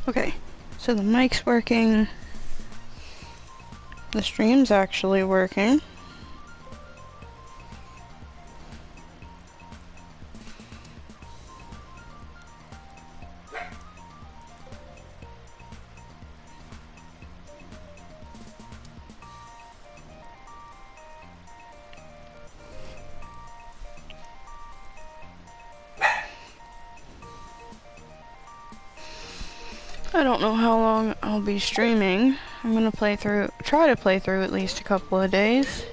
Okay, so the mic's working. The stream's actually working. I don't know how long I'll be streaming. I'm gonna try to play through at least a couple of days.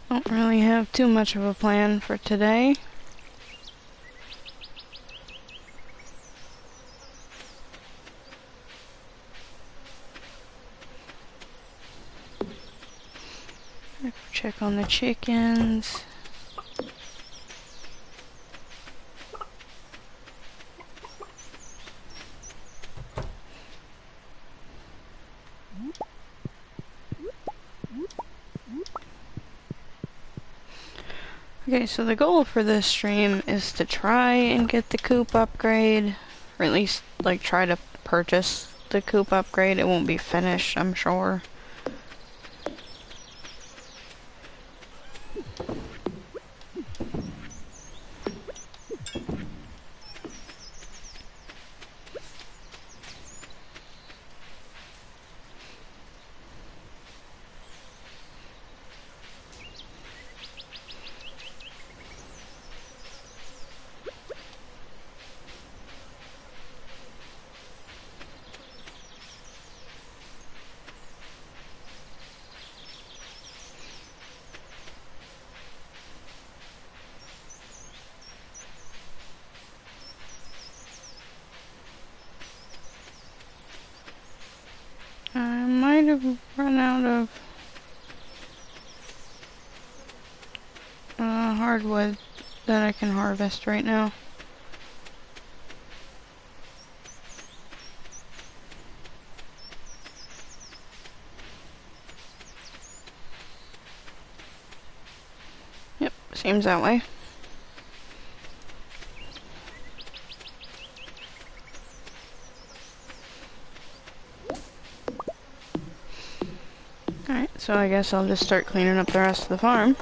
Don't really have too much of a plan for today. Check on the chickens. Okay, so the goal for this stream is to try and get the coop upgrade, or at least like try to purchase the coop upgrade. It won't be finished, I'm sure. I might have run out of hardwood that I can harvest right now. Yep, seems that way. Alright, so I guess I'll just start cleaning up the rest of the farm.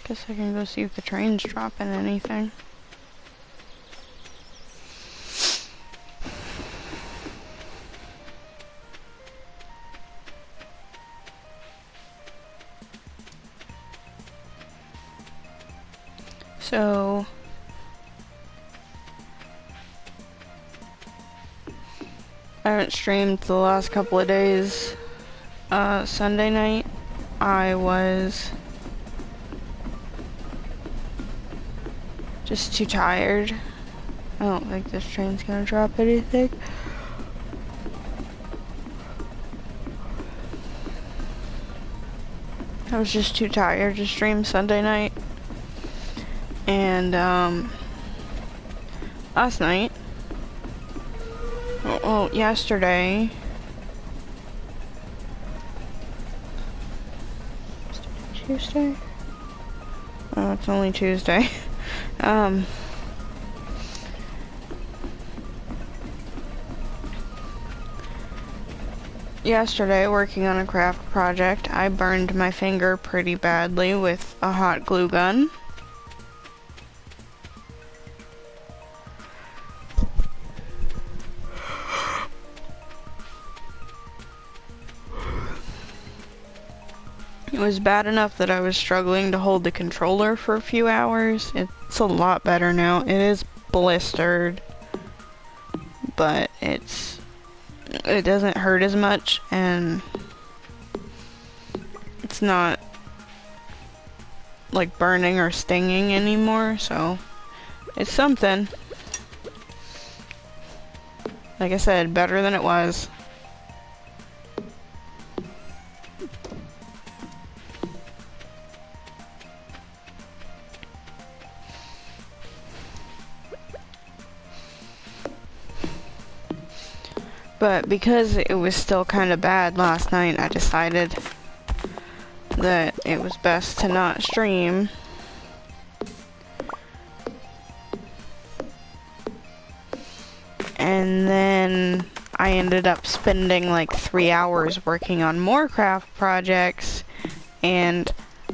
Guess I can go see if the train's dropping anything. So I haven't streamed the last couple of days. Sunday night I was just too tired. I don't think this train's gonna drop anything. I was just too tired to stream Sunday night. And last night, well, yesterday, Tuesday? Oh, it's only Tuesday. Yesterday, working on a craft project, I burned my finger pretty badly with a hot glue gun. was bad enough that I was struggling to hold the controller for a few hours. It's a lot better now. It is blistered, but it doesn't hurt as much, and it's not like burning or stinging anymore, so it's something. Like I said, better than it was. But because it was still kind of bad last night, I decided that it was best to not stream. And then I ended up spending like 3 hours working on more craft projects and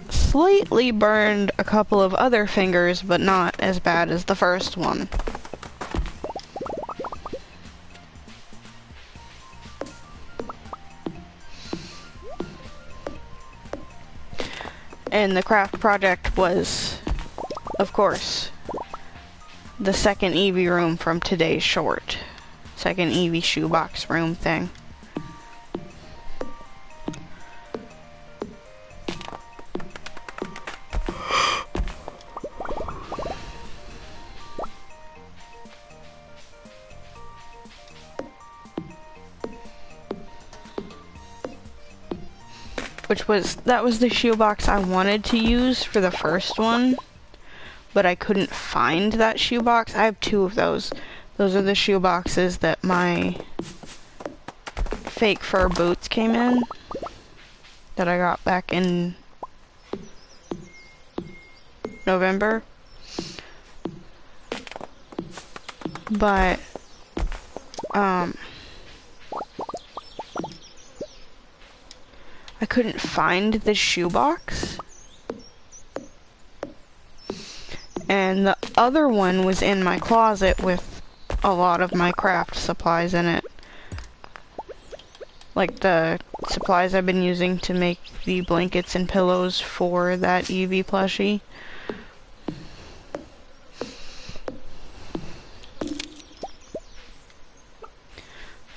slightly burned a couple of other fingers, but not as bad as the first one. And the craft project was, of course, the second Eevee room from today's short. Second Eevee shoebox room thing. That was the shoebox I wanted to use for the first one, but I couldn't find that shoebox. I have 2 of those. Those are the shoeboxes that my fake fur boots came in, that I got back in November. But, I couldn't find the shoebox. And the other one was in my closet with a lot of my craft supplies in it. Like the supplies I've been using to make the blankets and pillows for that Eevee plushie.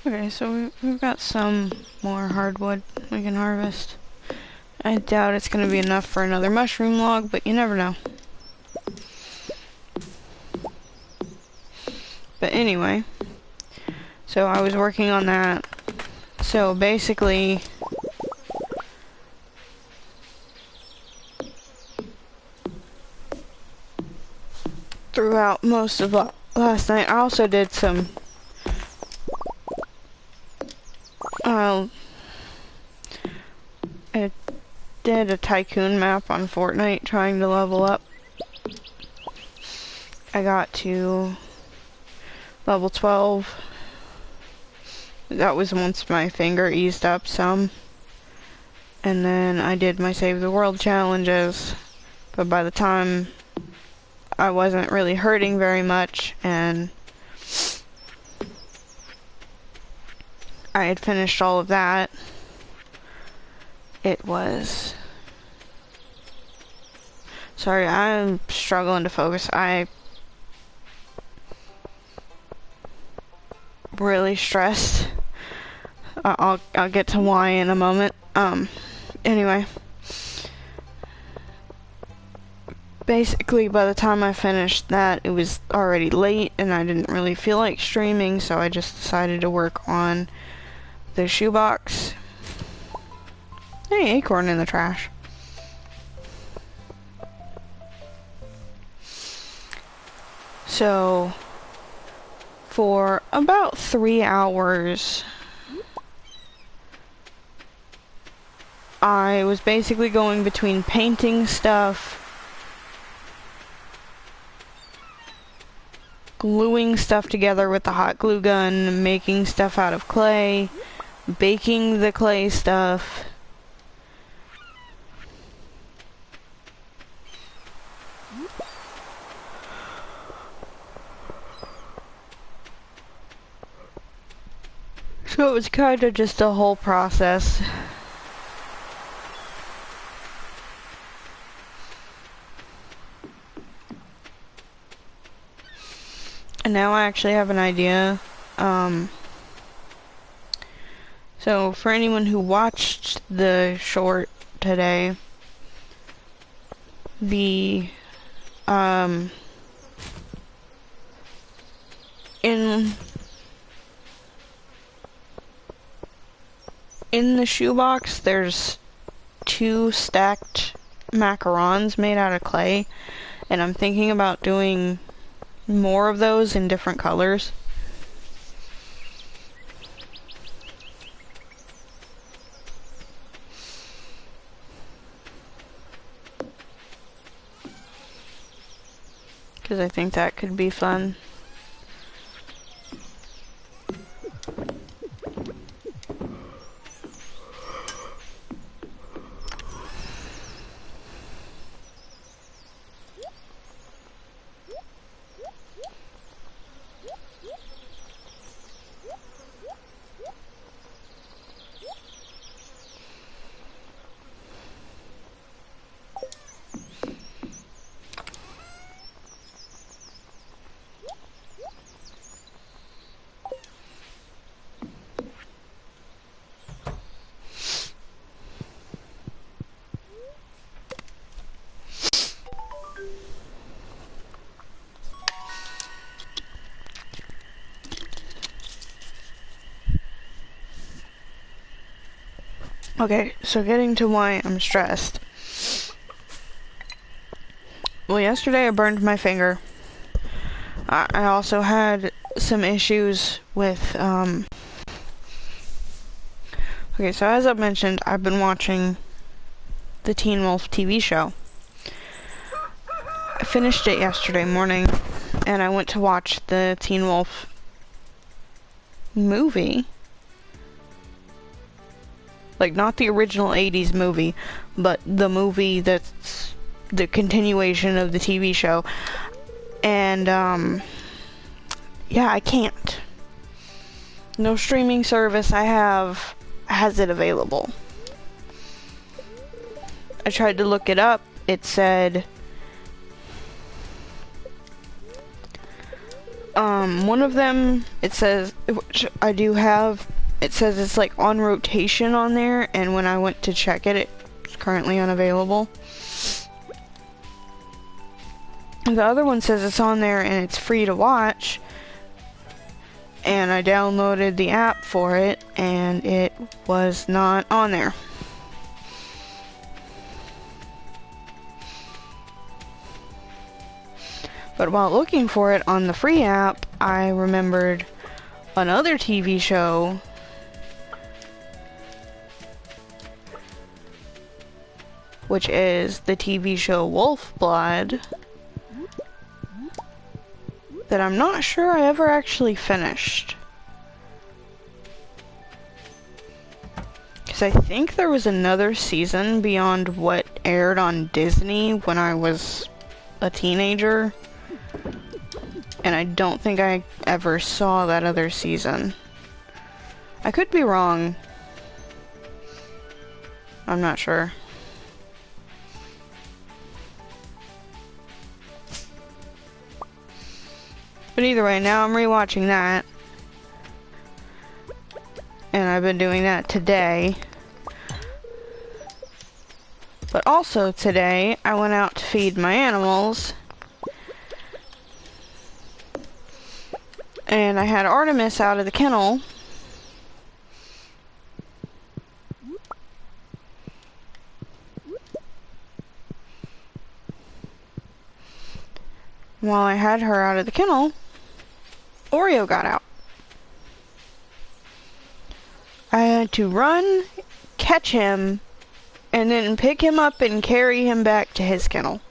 Okay, so we've got some more hardwood we can harvest. I doubt it's going to be enough for another mushroom log, but you never know. But anyway, so I was working on that. So basically, throughout most of last night, I also did some I did a tycoon map on Fortnite trying to level up. I got to level 12. That was once my finger eased up some. And then I did my Save the World challenges. But by the time I wasn't really hurting very much, and I had finished all of that, it was... Sorry, I'm struggling to focus. I'm really stressed. I'll get to why in a moment. Anyway. Basically, by the time I finished that, it was already late, and I didn't really feel like streaming, so I just decided to work on the shoebox. Hey, acorn in the trash. So, for about 3 hours, I was basically going between painting stuff, gluing stuff together with the hot glue gun, making stuff out of clay, baking the clay stuff, so it was kind of just a whole process. And now I actually have an idea. So for anyone who watched the short today, the in the shoebox there's 2 stacked macarons made out of clay, and I'm thinking about doing more of those in different colors. Because I think that could be fun. Okay, so getting to why I'm stressed. Well, yesterday I burned my finger. I also had some issues with, okay, so as I mentioned, I've been watching the Teen Wolf TV show. I finished it yesterday morning, and I went to watch the Teen Wolf movie. Like, not the original 80s movie, but the movie that's the continuation of the TV show. And, yeah, I can't. No streaming service I have has it available. I tried to look it up. It said, one of them, it says, which I do have, it says it's like on rotation on there, and when I went to check it, it's currently unavailable. The other one says it's on there and it's free to watch, and I downloaded the app for it, and it was not on there. But while looking for it on the free app, I remembered another TV show which is the TV show Wolf Blood, that I'm not sure I ever actually finished. Because I think there was another season beyond what aired on Disney when I was a teenager, and I don't think I ever saw that other season. I could be wrong. I'm not sure. But either way, now I'm rewatching that. And I've been doing that today. But also today, I went out to feed my animals. And I had Artemis out of the kennel. While I had her out of the kennel, Oreo got out. I had to run, catch him, and then pick him up and carry him back to his kennel.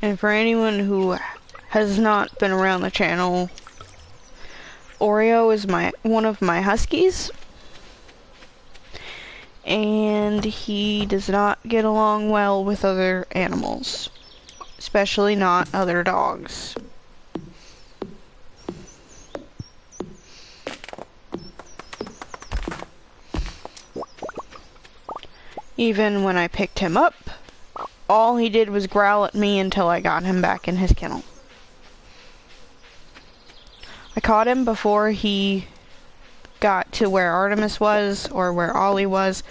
And for anyone who has not been around the channel, Oreo is one of my huskies, and he does not get along well with other animals, especially not other dogs. Even when I picked him up, all he did was growl at me until I got him back in his kennel. I caught him before he got to where Artemis was, or where Ollie was.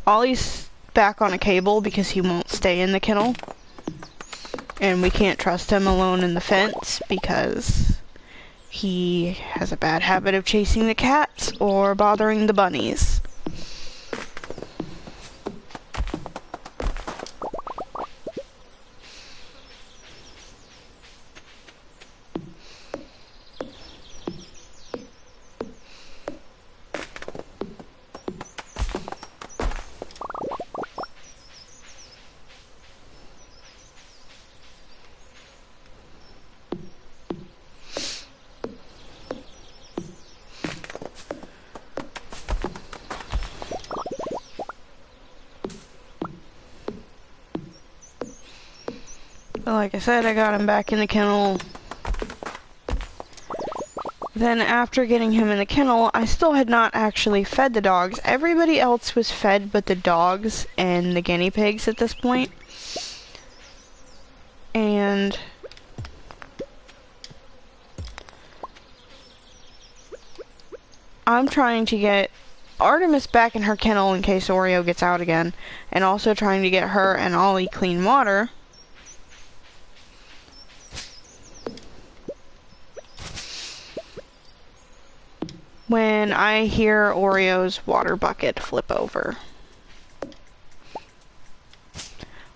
Ollie's back on a cable because he won't stay in the kennel. And we can't trust him alone in the fence because he has a bad habit of chasing the cats or bothering the bunnies. Like I said, I got him back in the kennel. Then after getting him in the kennel, I still had not actually fed the dogs. Everybody else was fed but the dogs and the guinea pigs at this point. And I'm trying to get Artemis back in her kennel in case Oreo gets out again, and also trying to get her and Ollie clean water. When I hear Oreo's water bucket flip over.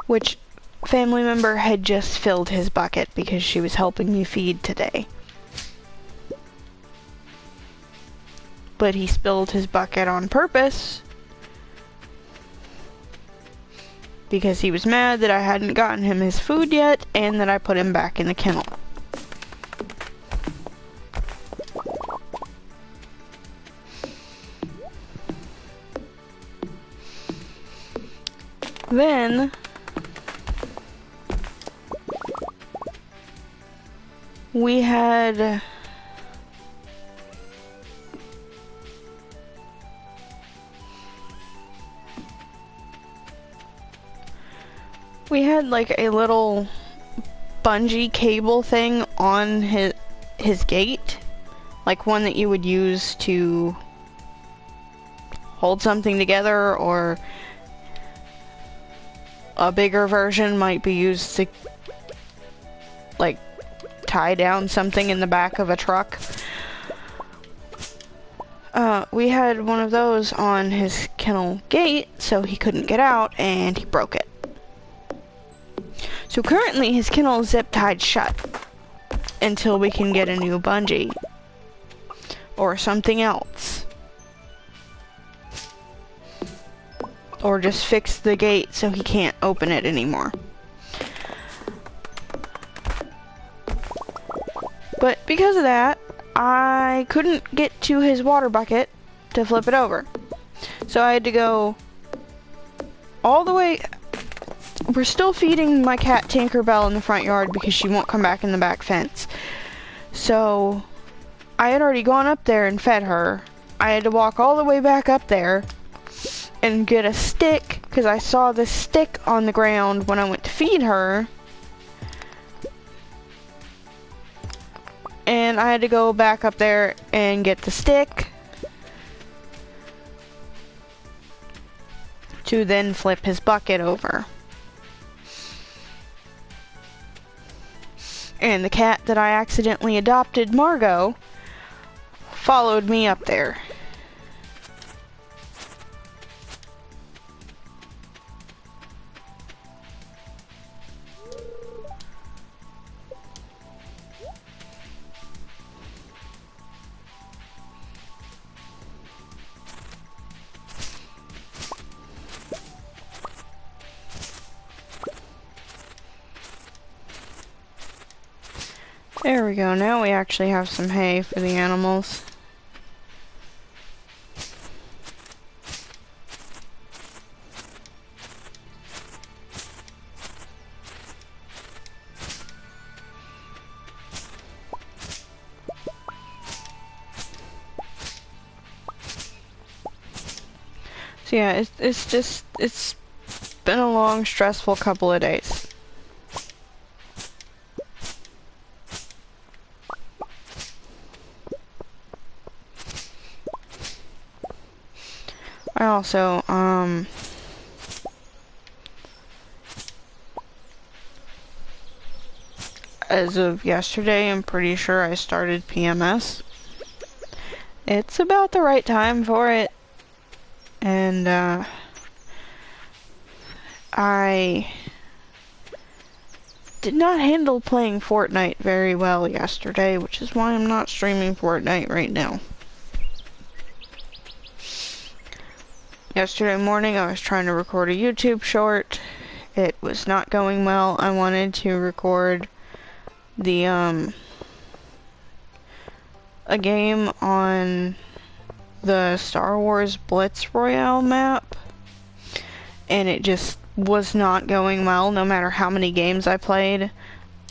Which family member had just filled his bucket because she was helping me feed today. But he spilled his bucket on purpose because he was mad that I hadn't gotten him his food yet and that I put him back in the kennel. Then we had like a little bungee cable thing on his gate, like one that you would use to hold something together, or a bigger version might be used to like tie down something in the back of a truck. We had one of those on his kennel gate so he couldn't get out, and he broke it. So currently his kennel is zip tied shut until we can get a new bungee or something else. Or just fix the gate so he can't open it anymore. But because of that, I couldn't get to his water bucket to flip it over. So I had to go all the way. We're still feeding my cat Tinkerbell in the front yard because she won't come back in the back fence. So I had already gone up there and fed her. I had to walk all the way back up there and get a stick because I saw this stick on the ground when I went to feed her. And I had to go back up there and get the stick to then flip his bucket over. And the cat that I accidentally adopted, Margot, followed me up there. There we go, now we actually have some hay for the animals. So yeah, it's been a long, stressful couple of days. I also, as of yesterday, I'm pretty sure I started PMS. It's about the right time for it. And, I did not handle playing Fortnite very well yesterday, which is why I'm not streaming Fortnite right now. Yesterday morning I was trying to record a YouTube short. It was not going well. I wanted to record the a game on the Star Wars Blitz Royale map, and it just was not going well. No matter how many games I played,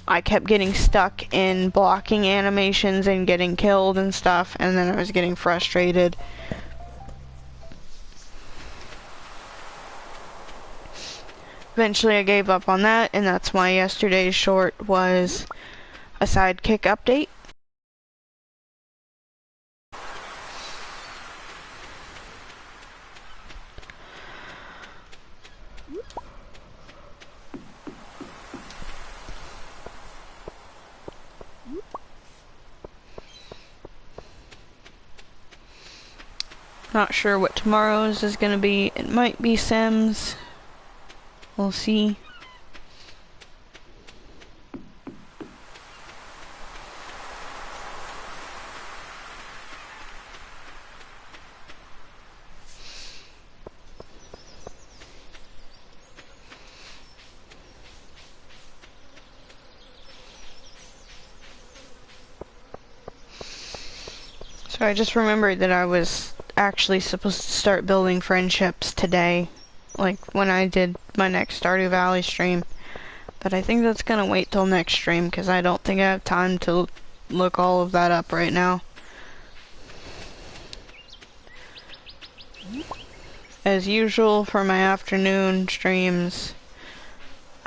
I kept getting stuck in blocking animations and getting killed and stuff, and then I was getting frustrated. Eventually I gave up on that, and that's why yesterday's short was a sidekick update. Not sure what tomorrow's is gonna be. It might be Sims. We'll see. So I just remembered that I was actually supposed to start building friendships today, like when I did my next Stardew Valley stream. But I think that's gonna wait till next stream because I don't think I have time to look all of that up right now. As usual for my afternoon streams,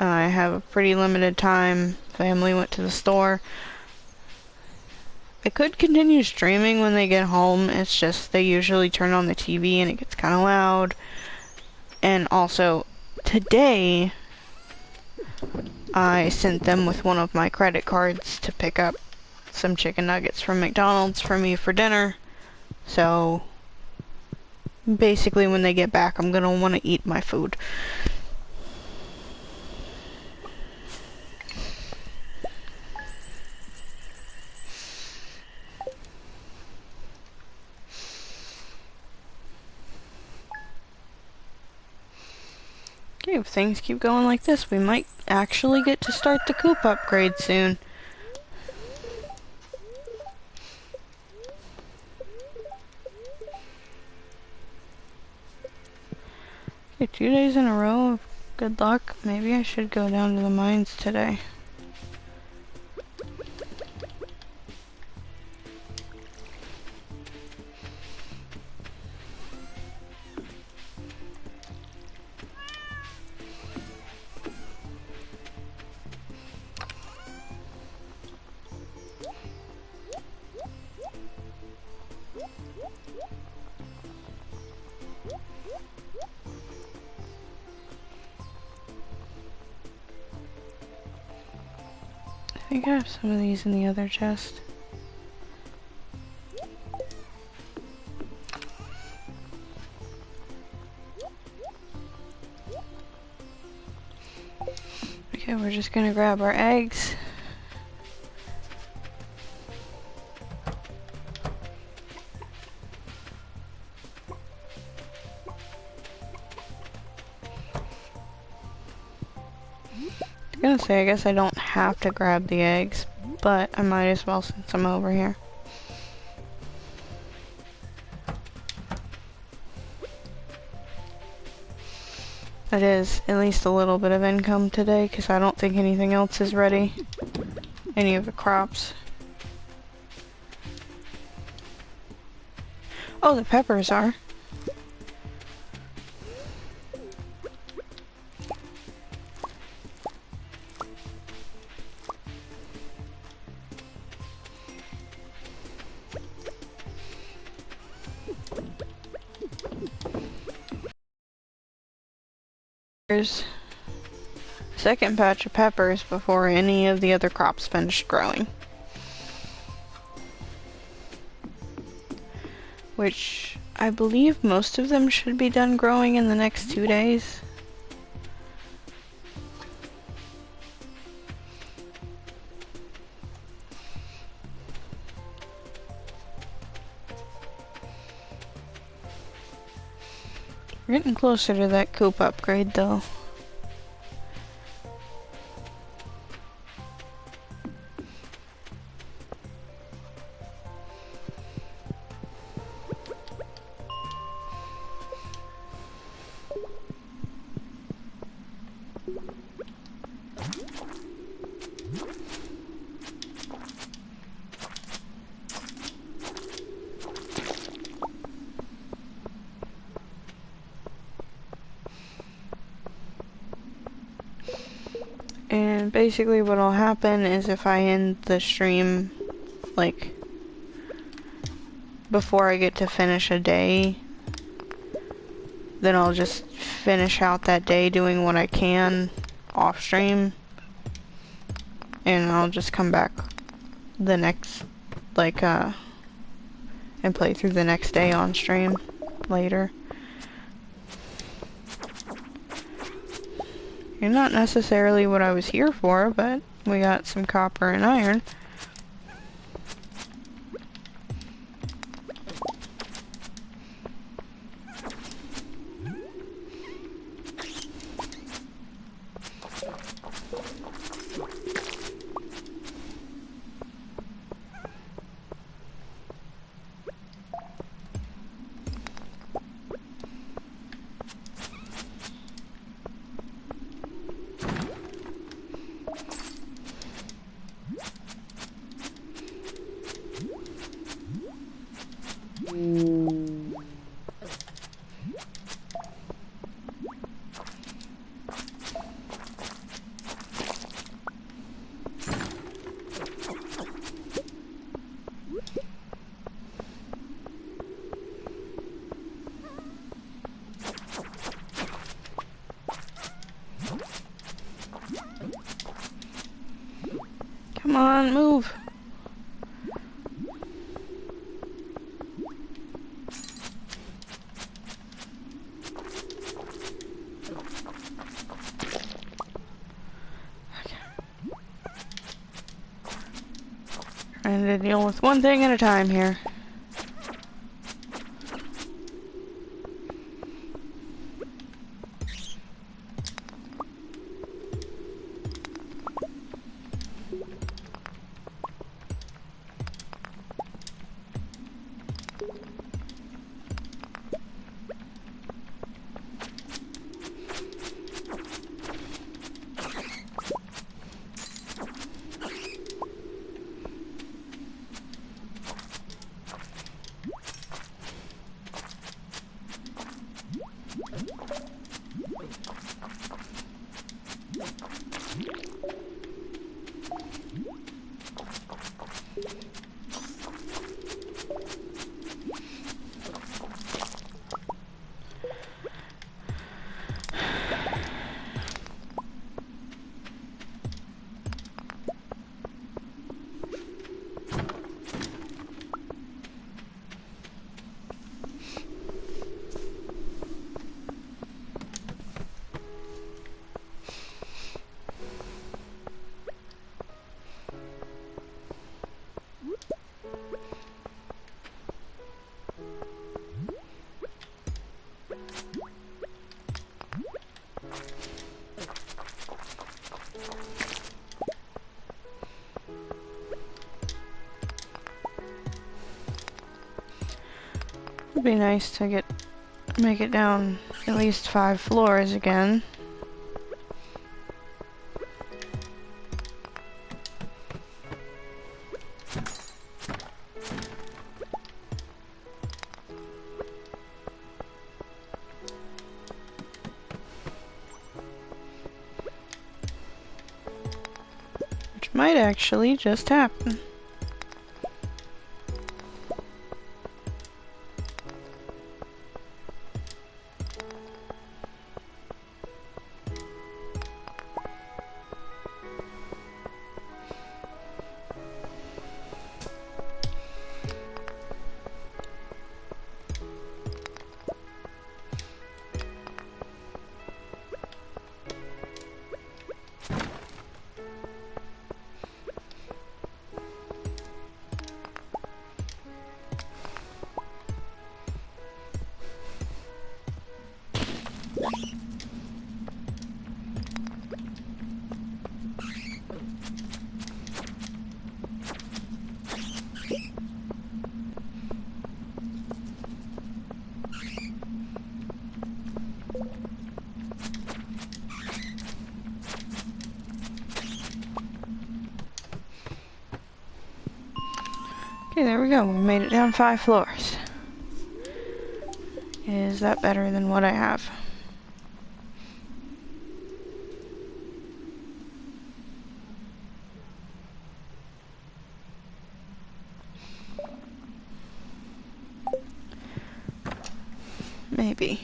I have a pretty limited time. Family went to the store. I could continue streaming when they get home, it's just they usually turn on the TV and it gets kind of loud. And also, today, I sent them with one of my credit cards to pick up some chicken nuggets from McDonald's for me for dinner. So, basically when they get back, I'm gonna want to eat my food. Okay, if things keep going like this, we might actually get to start the coop upgrade soon. Okay, 2 days in a row of good luck. Maybe I should go down to the mines today. I think I have some of these in the other chest. Okay, we're just gonna grab our eggs. I was gonna say, I guess I don't have to grab the eggs, but I might as well since I'm over here. That is at least a little bit of income today, because I don't think anything else is ready. Any of the crops. Oh, the peppers are. There's a second patch of peppers before any of the other crops finish growing. Which I believe most of them should be done growing in the next 2 days. We're getting closer to that coop upgrade though. And basically what'll happen is if I end the stream, like, before I get to finish a day, then I'll just finish out that day doing what I can off stream, and I'll just come back the next, like, and play through the next day on stream later. And not necessarily what I was here for, but we got some copper and iron. Come on, move. Trying to deal with one thing at a time here. It'd be nice to make it down at least 5 floors again. Which might actually just happen. Okay, there we go. We made it down 5 floors. Is that better than what I have? Maybe.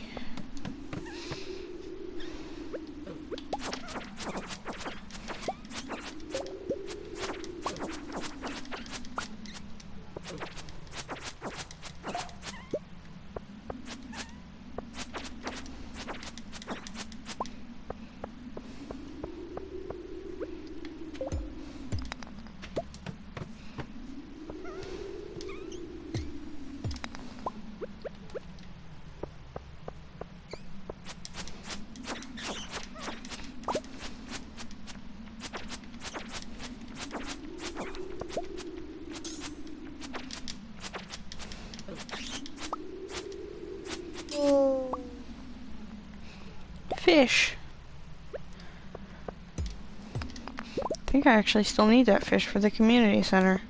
Fish. I think I actually still need that fish for the community center.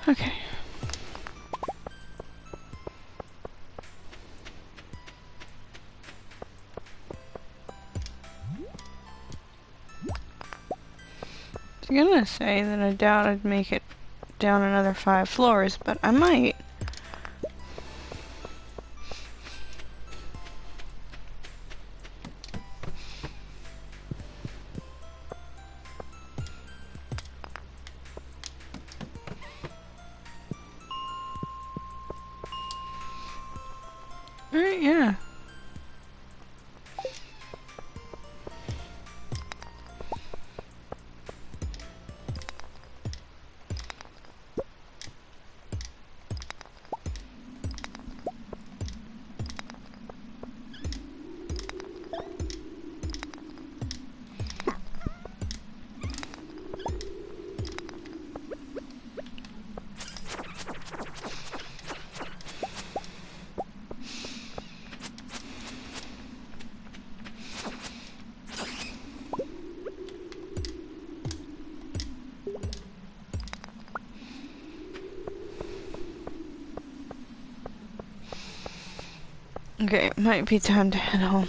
Okay. I was gonna say that I doubt I'd make it down another 5 floors, but I might. Alright, yeah. Okay, it might be time to head home.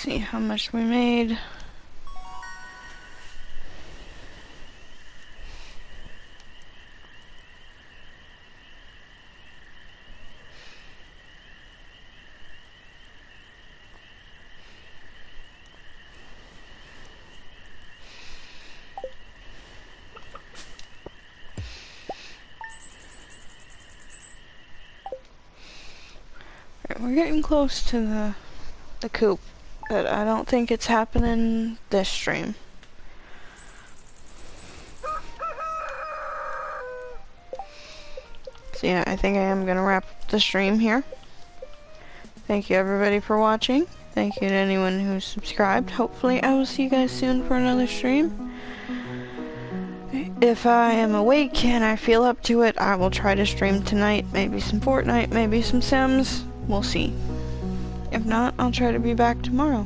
see how much we made. We're getting close to the coop, but I don't think it's happening this stream. So yeah, I think I am gonna wrap up the stream here. Thank you everybody for watching. Thank you to anyone who's subscribed. Hopefully I will see you guys soon for another stream. If I am awake and I feel up to it, I will try to stream tonight. Maybe some Fortnite, maybe some Sims. We'll see. If not, I'll try to be back tomorrow.